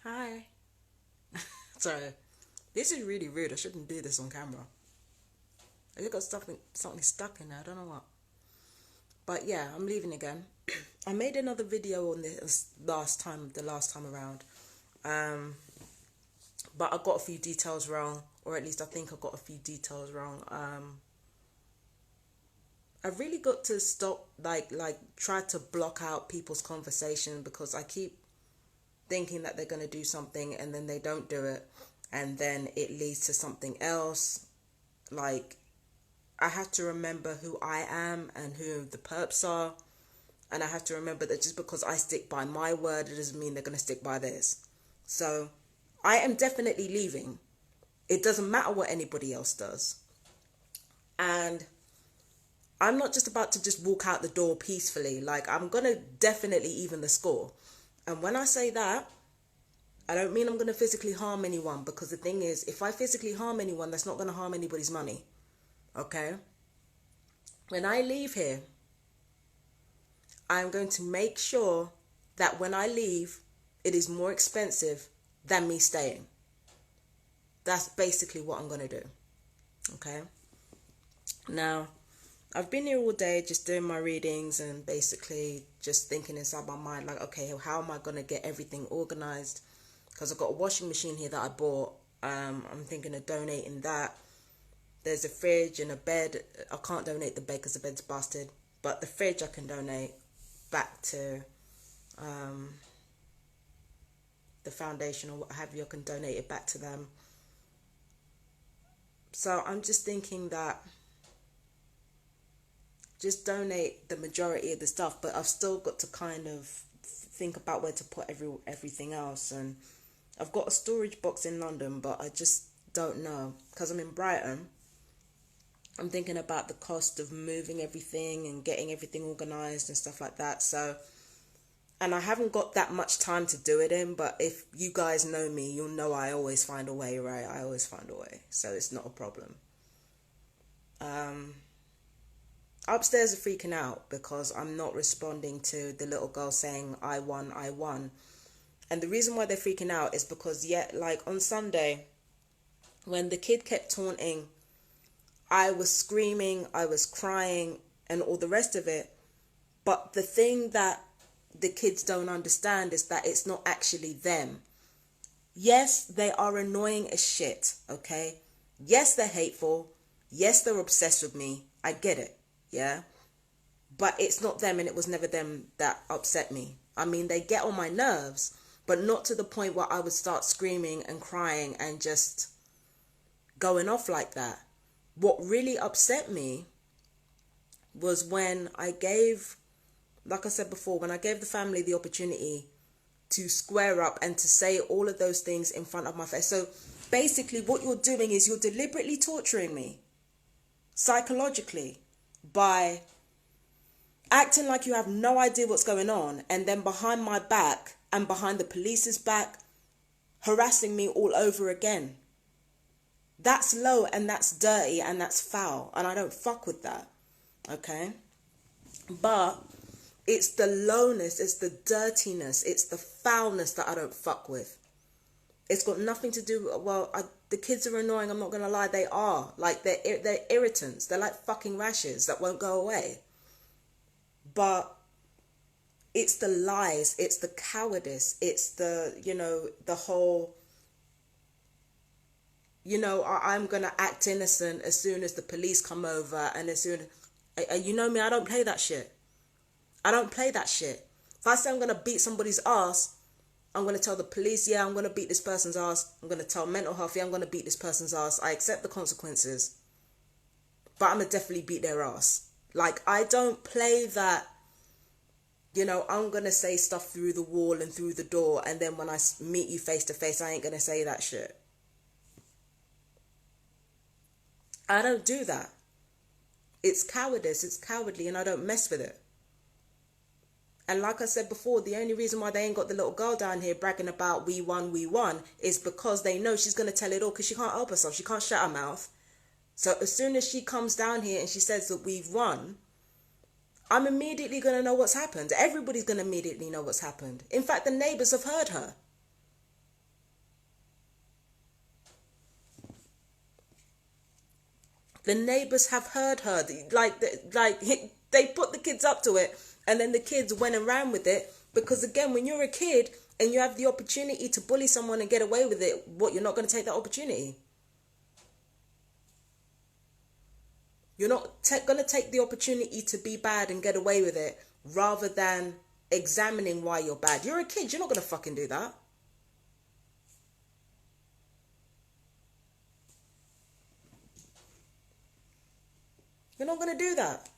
Hi. Sorry. This is really rude. I shouldn't do this on camera. I just got something stuck in there. I don't know what. But yeah, I'm leaving again. I made another video on this the last time around. Um, but I got a few details wrong, or at least I think I got a few details wrong. I've really got to stop try to block out people's conversation because I keep thinking that they're gonna do something and then they don't do it, and then it leads to something else. Like, I have to remember who I am and who the perps are, and I have to remember that just because I stick by my word, it doesn't mean they're gonna stick by theirs. So I am definitely leaving. It doesn't matter what anybody else does. And I'm not just about to just walk out the door peacefully. Like, I'm gonna definitely even the score. And when I say that, I don't mean I'm gonna physically harm anyone, because the thing is, if I physically harm anyone, that's not gonna harm anybody's money. Okay? When I leave here, I'm going to make sure that when I leave, it is more expensive than me staying. That's basically what I'm gonna do. Okay? Now, I've been here all day just doing my readings and basically just thinking inside my mind, like, okay, how am I going to get everything organized? Because I've got a washing machine here that I bought. I'm thinking of donating that. There's a fridge and a bed. I can't donate the bed because the bed's busted. But the fridge I can donate back to the foundation or what have you. I can donate it back to them. So I'm just thinking that just donate the majority of the stuff, but I've still got to kind of think about where to put everything else. And I've got a storage box in London, but I just don't know because I'm in Brighton. I'm thinking about the cost of moving everything and getting everything organized and stuff like that. So, and I haven't got that much time to do it in, but if you guys know me, you'll know I always find a way, right? I always find a way. So it's not a problem. Upstairs are freaking out because I'm not responding to the little girl saying, I won, I won. And the reason why they're freaking out is because, like on Sunday, when the kid kept taunting, I was screaming, I was crying, and all the rest of it. But the thing that the kids don't understand is that it's not actually them. Yes, they are annoying as shit, okay? Yes, they're hateful. Yes, they're obsessed with me. I get it, yeah? But it's not them, and it was never them that upset me. I mean, they get on my nerves, but not to the point where I would start screaming and crying and just going off like that. What really upset me was when I gave, like I said before, when I gave the family the opportunity to square up and to say all of those things in front of my face. So basically what you're doing is you're deliberately torturing me psychologically by acting like you have no idea what's going on, and then behind my back and behind the police's back, harassing me all over again. That's low and that's dirty and that's foul, and I don't fuck with that, okay? But it's the lowness, it's the dirtiness, it's the foulness that I don't fuck with. It's got nothing to do with, the kids are annoying, I'm not going to lie, they are. Like, they're irritants, they're like fucking rashes that won't go away. But it's the lies, it's the cowardice, it's the, the whole, I'm going to act innocent as soon as the police come over, and as soon as, you know me, I don't play that shit. I don't play that shit. If I say I'm going to beat somebody's ass, I'm going to tell the police, yeah, I'm going to beat this person's ass. I'm going to tell mental health, yeah, I'm going to beat this person's ass. I accept the consequences. But I'm going to definitely beat their ass. Like, I don't play that, I'm going to say stuff through the wall and through the door, and then when I meet you face to face, I ain't going to say that shit. I don't do that. It's cowardice, it's cowardly, and I don't mess with it. And like I said before, the only reason why they ain't got the little girl down here bragging about we won, is because they know she's going to tell it all, because she can't help herself. She can't shut her mouth. So as soon as she comes down here and she says that we've won, I'm immediately going to know what's happened. Everybody's going to immediately know what's happened. In fact, the neighbours have heard her. The neighbors have heard her. Like they put the kids up to it, and then the kids went and ran with it. Because again, when you're a kid and you have the opportunity to bully someone and get away with it, what, you're not going to take that opportunity? You're not going to take the opportunity to be bad and get away with it rather than examining why you're bad. You're a kid. You're not going to fucking do that. You're not going to do that.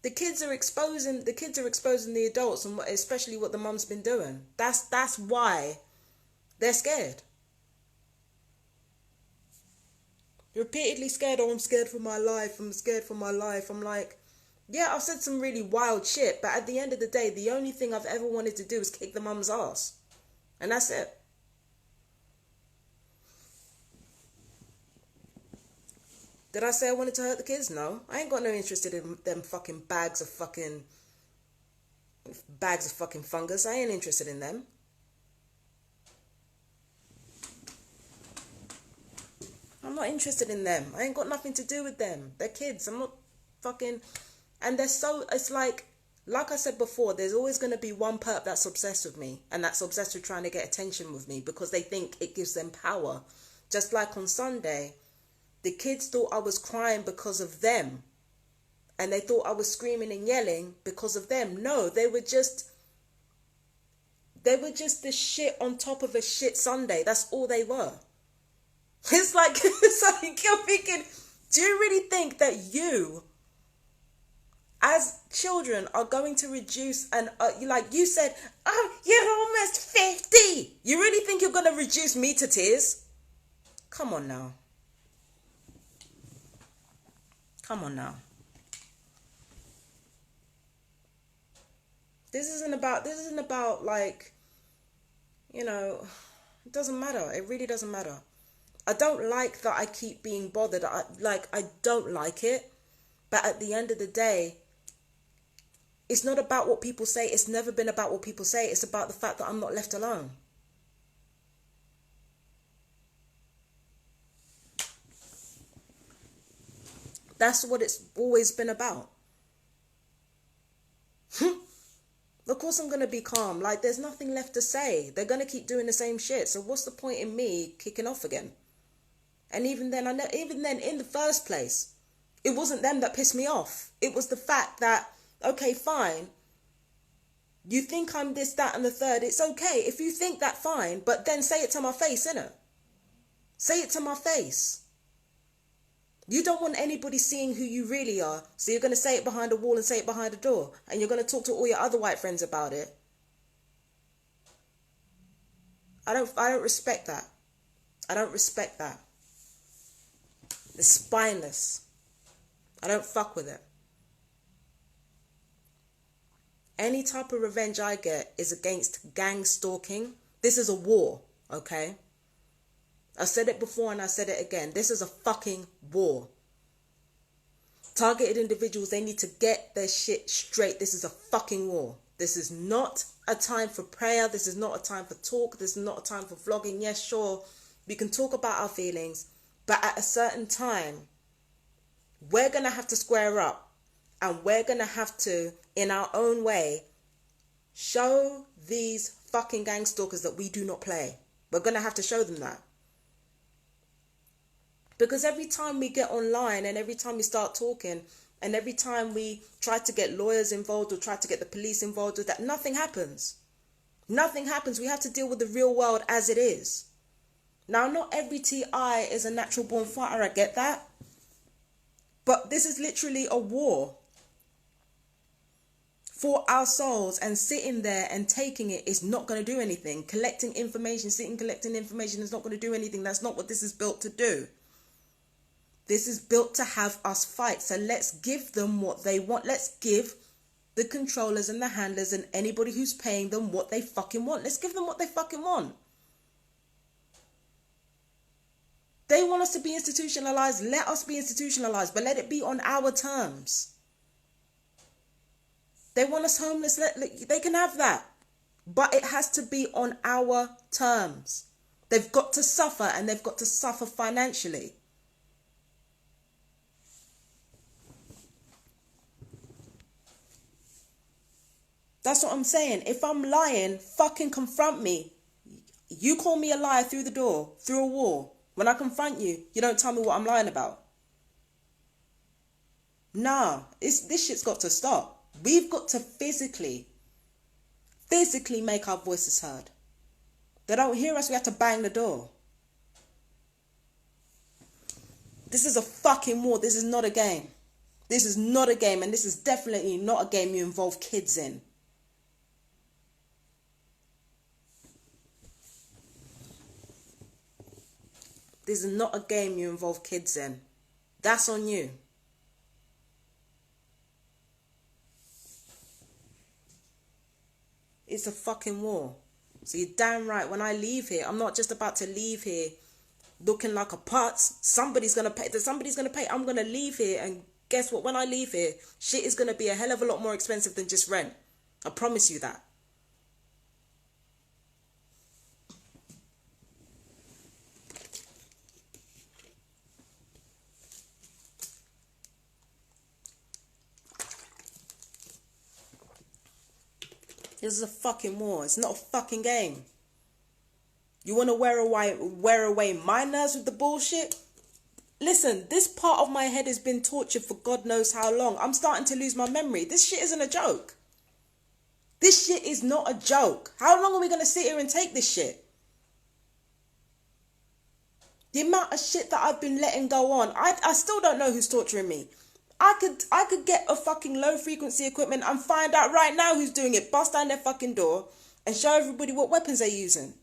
The kids are exposing the adults, and especially what the mum's been doing. That's why they're scared. Repeatedly scared. Oh, I'm scared for my life. I'm scared for my life. I'm like, yeah, I've said some really wild shit, but at the end of the day, the only thing I've ever wanted to do is kick the mum's ass. And that's it. Did I say I wanted to hurt the kids? No. I ain't got no interest in them fucking bags of fucking fungus. I ain't interested in them. I'm not interested in them. I ain't got nothing to do with them. They're kids. I'm not fucking... And they're so... It's like I said before, there's always going to be one perp that's obsessed with me. And that's obsessed with trying to get attention with me because they think it gives them power. Just like on Sunday, the kids thought I was crying because of them. And they thought I was screaming and yelling because of them. No, they were just the shit on top of a shit Sunday. That's all they were. It's like you're thinking, do you really think that you, as children, are going to reduce and like you said, oh, you're almost 50. You really think you're going to reduce me to tears? Come on now. Come on now. This isn't about like, you know, it doesn't matter. It really doesn't matter. I don't like that I keep being bothered. I don't like it. But at the end of the day, it's not about what people say. It's never been about what people say. It's about the fact that I'm not left alone. That's what it's always been about. Of course I'm going to be calm. Like, there's nothing left to say. They're going to keep doing the same shit. So what's the point in me kicking off again? And even then, in the first place, it wasn't them that pissed me off. It was the fact that, okay, fine. You think I'm this, that, and the third. It's okay. If you think that, fine. But then say it to my face, innit? Say it to my face. You don't want anybody seeing who you really are. So you're going to say it behind a wall and say it behind a door. And you're going to talk to all your other white friends about it. I don't respect that. I don't respect that. It's spineless. I don't fuck with it. Any type of revenge I get is against gang stalking. This is a war, okay? I said it before and I said it again. This is a fucking war. Targeted individuals, they need to get their shit straight. This is a fucking war. This is not a time for prayer. This is not a time for talk. This is not a time for vlogging. Yes, sure, we can talk about our feelings. But at a certain time, we're going to have to square up. And we're going to have to, in our own way, show these fucking gang stalkers that we do not play. We're going to have to show them that. Because every time we get online and every time we start talking and every time we try to get lawyers involved or try to get the police involved with that, nothing happens. Nothing happens. We have to deal with the real world as it is. Now, not every TI is a natural born fighter. I get that. But this is literally a war for our souls, and sitting there and taking it is not going to do anything. Collecting information is not going to do anything. That's not what this is built to do. This is built to have us fight. So let's give them what they want. Let's give the controllers and the handlers and anybody who's paying them what they fucking want. Let's give them what they fucking want. They want us to be institutionalized. Let us be institutionalized, but let it be on our terms. They want us homeless. They can have that. But it has to be on our terms. They've got to suffer, and they've got to suffer financially. That's what I'm saying. If I'm lying, fucking confront me. You call me a liar through the door, through a wall. When I confront you, you don't tell me what I'm lying about. Nah, this shit's got to stop. We've got to physically make our voices heard. They don't hear us, we have to bang the door. This is a fucking war. This is not a game. This is not a game, and this is definitely not a game you involve kids in. This is not a game you involve kids in. That's on you. It's a fucking war. So you're damn right, when I leave here, I'm not just about to leave here looking like a putz. Somebody's going to pay. I'm going to leave here, and guess what? When I leave here, shit is going to be a hell of a lot more expensive than just rent. I promise you that. This is a fucking war. It's not a fucking game. You want to wear away my nerves with the bullshit? Listen, this part of my head has been tortured for God knows how long. I'm starting to lose my memory. This shit isn't a joke. This shit is not a joke. How long are we going to sit here and take this shit? The amount of shit that I've been letting go on. I still don't know who's torturing me. I could get a fucking low frequency equipment and find out right now who's doing it. Bust down their fucking door and show everybody what weapons they're using.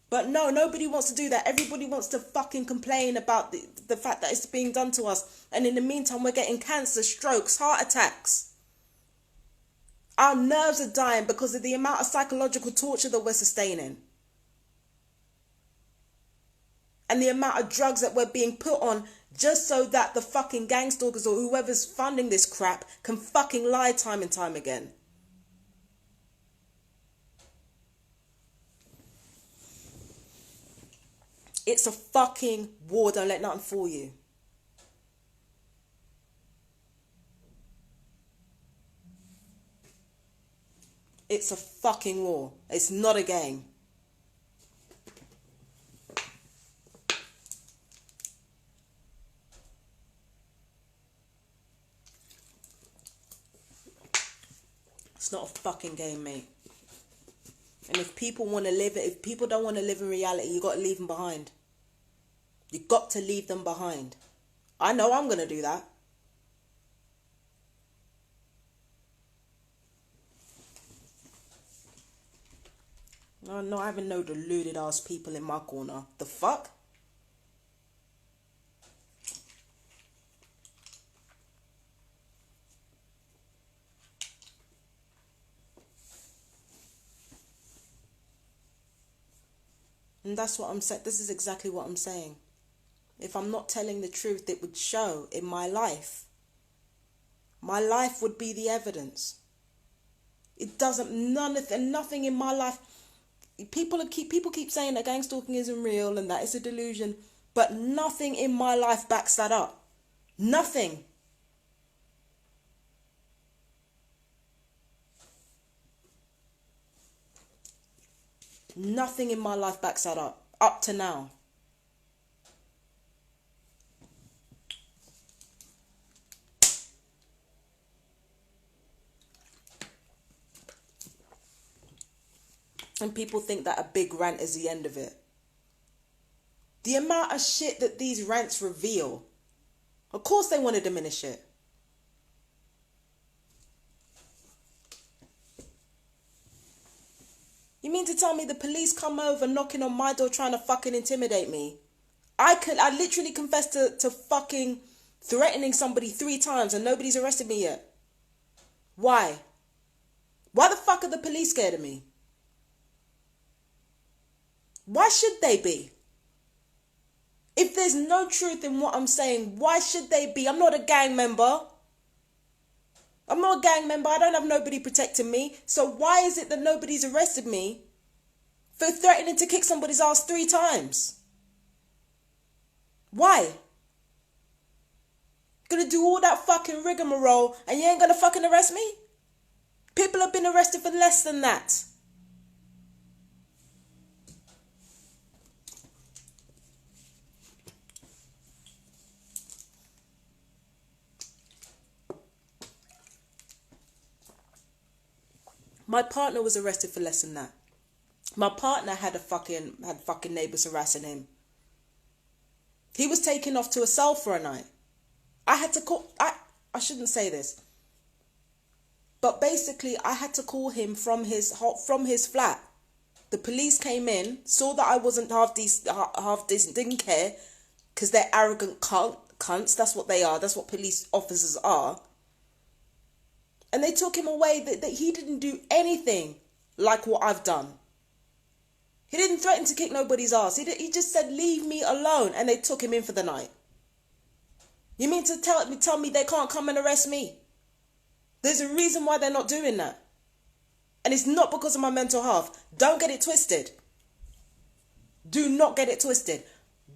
But no, nobody wants to do that. Everybody wants to fucking complain about the fact that it's being done to us. And in the meantime, we're getting cancer, strokes, heart attacks. Our nerves are dying because of the amount of psychological torture that we're sustaining. And the amount of drugs that we're being put on just so that the fucking gang stalkers or whoever's funding this crap can fucking lie time and time again. It's a fucking war. Don't let nothing fool you. It's a fucking war. It's not a game. It's not a fucking game, mate. And if people don't want to live in reality, you got to leave them behind. You got to leave them behind. I know I'm going to do that. No, not having no deluded ass people in my corner. The fuck? And that's what I'm saying. This is exactly what I'm saying. If I'm not telling the truth, it would show in my life. My life would be the evidence. It doesn't, nothing in my life. People keep saying that gang stalking isn't real and that it's a delusion, but nothing in my life backs that up. Nothing. Nothing in my life backs that up to now. And people think that a big rant is the end of it. The amount of shit that these rants reveal, of course they want to diminish it. You mean to tell me the police come over knocking on my door trying to fucking intimidate me? I literally confessed to fucking threatening somebody 3 times and nobody's arrested me yet. Why? Why the fuck are the police scared of me? Why should they be? If there's no truth in what I'm saying, why should they be? I'm not a gang member. I'm not a gang member. I don't have nobody protecting me. So why is it that nobody's arrested me for threatening to kick somebody's ass 3 times? Why? Gonna do all that fucking rigmarole and you ain't gonna fucking arrest me? People have been arrested for less than that. My partner was arrested for less than that. My partner had fucking neighbours harassing him. He was taken off to a cell for a night. I had to call. I shouldn't say this, but basically, I had to call him from his flat. The police came in, saw that I wasn't half decent, didn't care, because they're arrogant cunts. That's what they are. That's what police officers are. And they took him away. That he didn't do anything like what I've done. He didn't threaten to kick nobody's ass. He just said, leave me alone. And they took him in for the night. You mean to tell me they can't come and arrest me? There's a reason why they're not doing that. And it's not because of my mental health. Don't get it twisted. Do not get it twisted.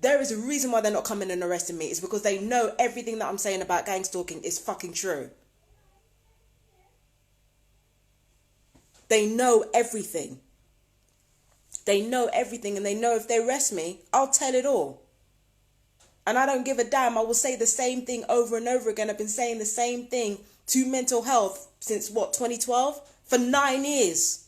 There is a reason why they're not coming and arresting me. It's because they know everything that I'm saying about gang stalking is fucking true. They know everything. They know everything, and they know if they arrest me, I'll tell it all. And I don't give a damn. I will say the same thing over and over again. I've been saying the same thing to mental health since, 2012? For 9 years.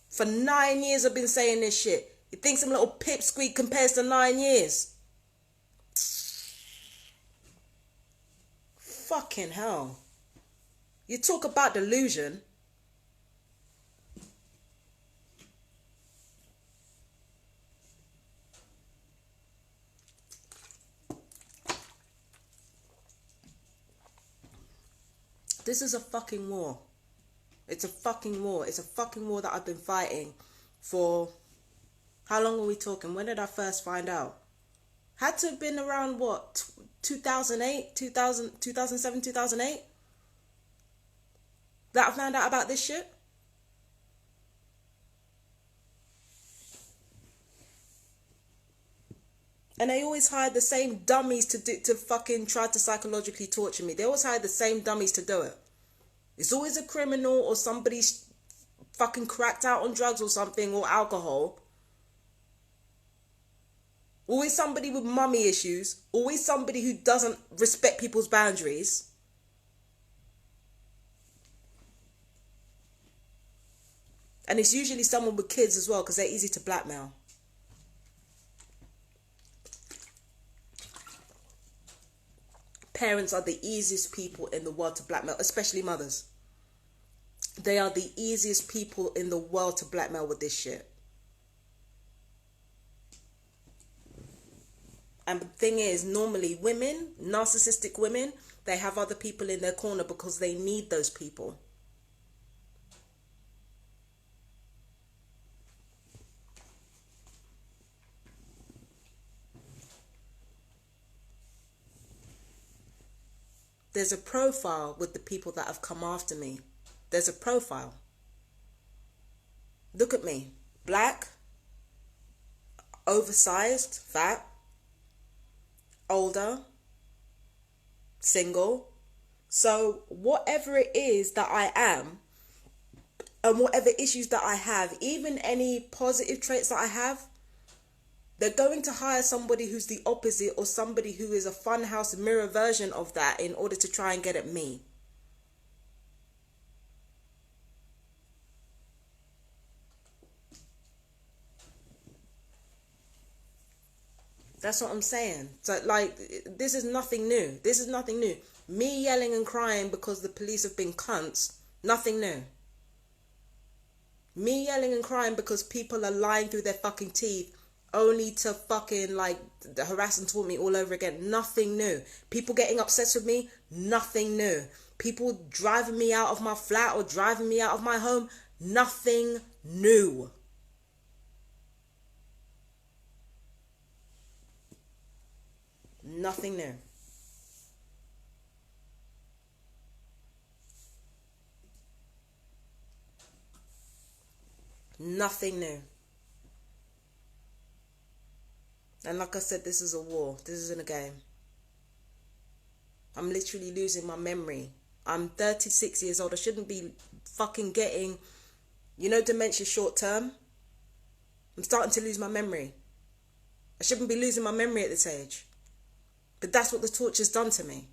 For 9 years I've been saying this shit. You think some little pipsqueak compares to 9 years? Fucking hell. You talk about delusion. This is a fucking war. It's a fucking war. It's a fucking war that I've been fighting for... How long are we talking? When did I first find out? Had to have been around 2008, 2007, 2008? That I found out about this shit? And they always hire the same dummies to fucking try to psychologically torture me. They always hire the same dummies to do it. It's always a criminal or somebody fucking cracked out on drugs or something, or alcohol. Always somebody with mummy issues. Always somebody who doesn't respect people's boundaries. And it's usually someone with kids as well, because they're easy to blackmail. Parents are the easiest people in the world to blackmail, especially mothers. They are the easiest people in the world to blackmail with this shit. And the thing is, normally women, narcissistic women, they have other people in their corner because they need those people. There's a profile with the people that have come after me. There's a profile. Look at me. Black, oversized, fat, older, single. So whatever it is that I am, and whatever issues that I have, even any positive traits that I have, they're going to hire somebody who's the opposite, or somebody who is a funhouse mirror version of that, in order to try and get at me. That's what I'm saying. So, like, this is nothing new. This is nothing new. Me yelling and crying because the police have been cunts, nothing new. Me yelling and crying because people are lying through their fucking teeth, only to fucking, like, harass and taunt me all over again, nothing new. People getting upset with me, nothing new. People driving me out of my flat or driving me out of my home, nothing new. Nothing new. Nothing new. And like I said, this is a war. This isn't a game. I'm literally losing my memory. I'm 36 years old. I shouldn't be fucking getting, dementia short term. I'm starting to lose my memory. I shouldn't be losing my memory at this age. But that's what the torture's done to me.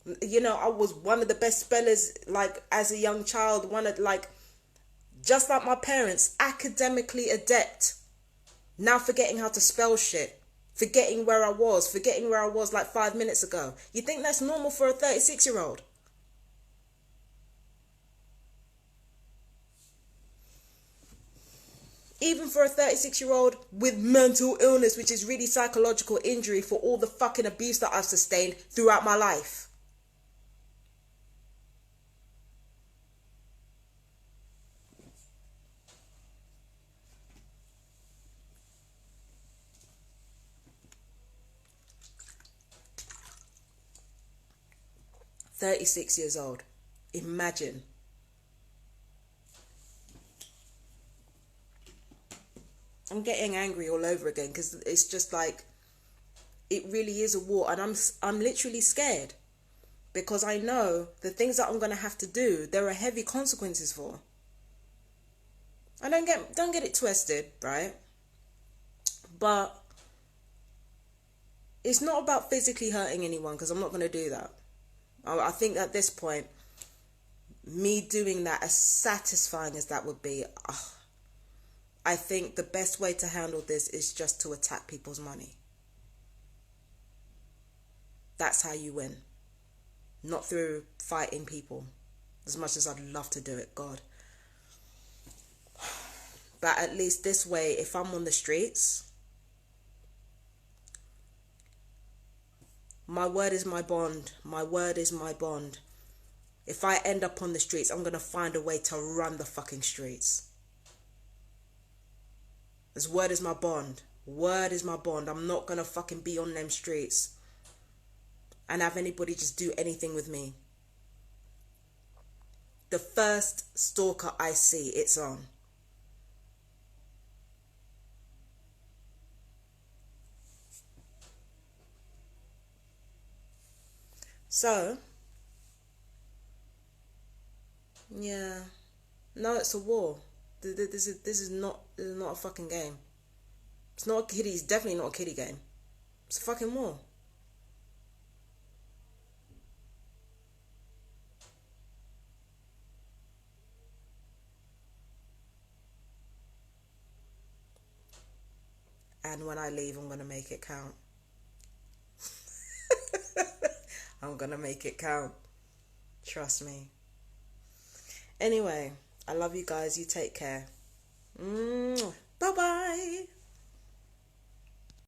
I was one of the best spellers, like, as a young child. Just like my parents, academically adept. Now forgetting how to spell shit. Forgetting where I was like 5 minutes ago. You think that's normal for a 36-year-old? Even for a 36-year-old with mental illness, which is really psychological injury for all the fucking abuse that I've sustained throughout my life. $36 years old. Imagine. I'm getting angry all over again because it's just like, it really is a war, and I'm literally scared because I know the things that I'm going to have to do, there are heavy consequences for. I don't get it twisted, right? But it's not about physically hurting anyone, because I'm not going to do that. I think at this point, me doing that, as satisfying as that would be, I think the best way to handle this is just to attack people's money. That's how you win. Not through fighting people. As much as I'd love to do it, God. But at least this way, if I'm on the streets, my word is my bond. My word is my bond. If I end up on the streets, I'm going to find a way to run the fucking streets. This word is my bond. Word is my bond. I'm not going to fucking be on them streets and have anybody just do anything with me. The first stalker I see, it's on. So, yeah, no, it's a war. This is not a fucking game. It's not a kiddie. It's definitely not a kiddie game. It's a fucking war. And when I leave, I'm gonna make it count. I'm gonna make it count. Trust me. Anyway, I love you guys. You take care. Bye bye.